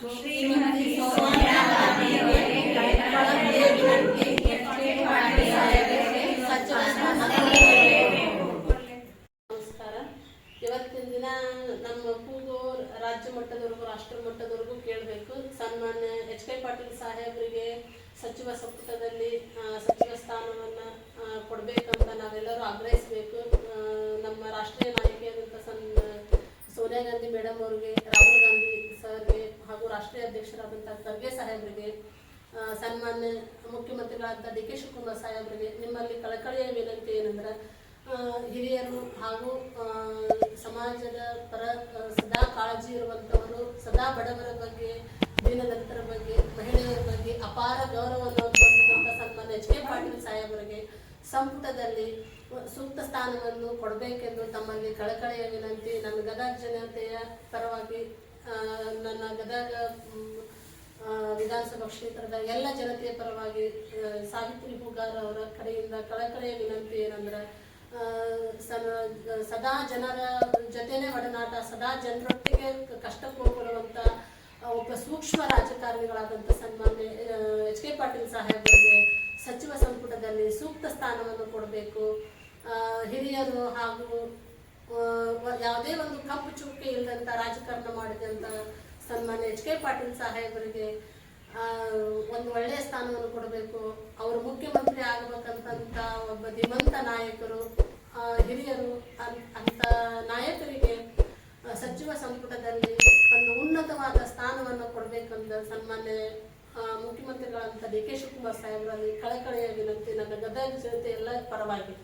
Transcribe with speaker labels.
Speaker 1: ಶ್ರೀಮತಿ ಸೋನಿಯಾ ಗಾಂಧಿ ಅವರಿಗೆ ಕಳಕಳಿಯ ವಿನಂತಿ. ಎಚ್.ಕೆ. ಪಾಟೀಲ್ ಸಾಹೇಬರಿಗೆ ಸಚಿವ ಸ್ಥಾನ ಕೊಡಬೇಕು.
Speaker 2: ನಮಸ್ಕಾರ. ಇವತ್ತಿನ ದಿನ ನಮ್ಮ ಕೂಗು ರಾಜ್ಯ ಮಟ್ಟದವರೆಗೂ ರಾಷ್ಟ್ರ ಮಟ್ಟದವರೆಗೂ ಕೇಳಬೇಕು. ಸನ್ಮಾನ್ಯ ಎಚ್.ಕೆ. ಪಾಟೀಲ್ ಸಾಹೇಬರಿಗೆ ಸಚಿವ ಸಂಪುಟದಲ್ಲಿ ಸಚಿವ ಸ್ಥಾನವನ್ನು ಕೊಡಬೇಕಂತ ನಾವೆಲ್ಲರೂ ಆಗ್ರಹಿಸಬೇಕು. ನಮ್ಮ ರಾಷ್ಟ್ರೀಯ ನಾಯಕಿಯಾದಂಥ ಸೋನಿಯಾ ಗಾಂಧಿ ಮೇಡಮ್ ಅವರಿಗೆ, ರಾಹುಲ್ ಗಾಂಧಿ ಸರ್ಗೆ ಹಾಗೂ ರಾಷ್ಟ್ರೀಯ ಅಧ್ಯಕ್ಷರಾದಂಥ ಖರ್ಗೆ ಸಾಹೇಬರಿಗೆ, ಸನ್ಮಾನ್ಯ ಮುಖ್ಯಮಂತ್ರಿಗಳಾದ ಡಿ.ಕೆ. ಶಿವಕುಮಾರ್ ಸಾಹೇಬರಿಗೆ ನಿಮ್ಮಲ್ಲಿ ಕಳಕಳಿಯ ವಿನಂತಿ ಏನಂದ್ರೆ, ಹಿರಿಯರು ಹಾಗೂ ಸಮಾಜದ ಪರ ಸದಾ ಕಾಳಜಿ ಇರುವಂಥವರು, ಸದಾ ಬಡವರ ಬಗ್ಗೆ, ದೀನದಲಿತರ ಬಗ್ಗೆ, ಮಹಿಳೆಯರ ಬಗ್ಗೆ ಅಪಾರ ಗೌರವವನ್ನು ಹೊಂದಿದಂಥ ಸನ್ಮಾನ್ಯ ಎಚ್.ಕೆ. ಪಾಟೀಲ್ ಸಾಹೇಬರಿಗೆ ಸಂಪುಟದಲ್ಲಿ ಸೂಕ್ತ ಸ್ಥಾನವನ್ನು ಕೊಡಬೇಕೆಂದು ತಮ್ಮಲ್ಲಿ ಕಳಕಳಿಯ ವಿನಂತಿ. ನನ್ನ ಗದಗ ಜನತೆಯ ಪರವಾಗಿ, ನನ್ನ ಗದಗ ವಿಧಾನಸಭಾ ಕ್ಷೇತ್ರದ ಎಲ್ಲ ಜನತೆಯ ಪರವಾಗಿ ಸಾವಿತ್ರಿ ಹೂಗಾರ್ ಅವರ ಕಡೆಯಿಂದ ಕಳಕಳಿಯ ವಿನಂತಿ ಏನಂದ್ರೆ, ಸದಾ ಜನರ ಜೊತೆನೇ ಒಡನಾಟ, ಸದಾ ಜನರೊಟ್ಟಿಗೆ ಕಷ್ಟ ಕೊಡುವಂಥ ಒಬ್ಬ ಸೂಕ್ಷ್ಮ ರಾಜಕಾರಣಿಗಳಾದಂಥ ಸನ್ಮಾನ್ಯ ಎಚ್.ಕೆ. ಪಾಟೀಲ್ ಸಾಹೇಬರಿಗೆ ಸಚಿವ ಸಂಪುಟದಲ್ಲಿ ಸೂಕ್ತ ಸ್ಥಾನವನ್ನು ಕೊಡಬೇಕು. ಹಿರಿಯರು ಹಾಗೂ ಯಾವುದೇ ಒಂದು ಕಪ್ಪು ಚುಕ್ಕೆ ಇಲ್ಲದಂಥ ರಾಜಕಾರಣ ಮಾಡಿದಂಥ ಸನ್ಮಾನ್ಯ ಎಚ್.ಕೆ. ಪಾಟೀಲ್ ಸಾಹೇಬರಿಗೆ ಒಂದು ಒಳ್ಳೆಯ ಸ್ಥಾನವನ್ನು ಕೊಡಬೇಕು. ಅವರು ಮುಖ್ಯಮಂತ್ರಿ ಆಗಬೇಕಂತ ಒಬ್ಬ ಧೀಮಂತ ನಾಯಕರು, ಹಿರಿಯರು. ಅಂತ ನಾಯಕರಿಗೆ ಸಚಿವ ಸಂಪುಟದಲ್ಲಿ ಒಂದು ಉನ್ನತವಾದ ಸ್ಥಾನವನ್ನು ಕೊಡಬೇಕಂತ ಸನ್ಮಾನ್ಯ ಮುಖ್ಯಮಂತ್ರಿಗಳಂತ ಡಿ.ಕೆ. ಶಿವಕುಮಾರ್ ಸಾಹೇಬರಲ್ಲಿ ಕಳಕಳಿಯ ವಿನಂತಿ ನನ್ನ ಗದಗ ಜನತೆ ಎಲ್ಲ ಪರವಾಗಿ.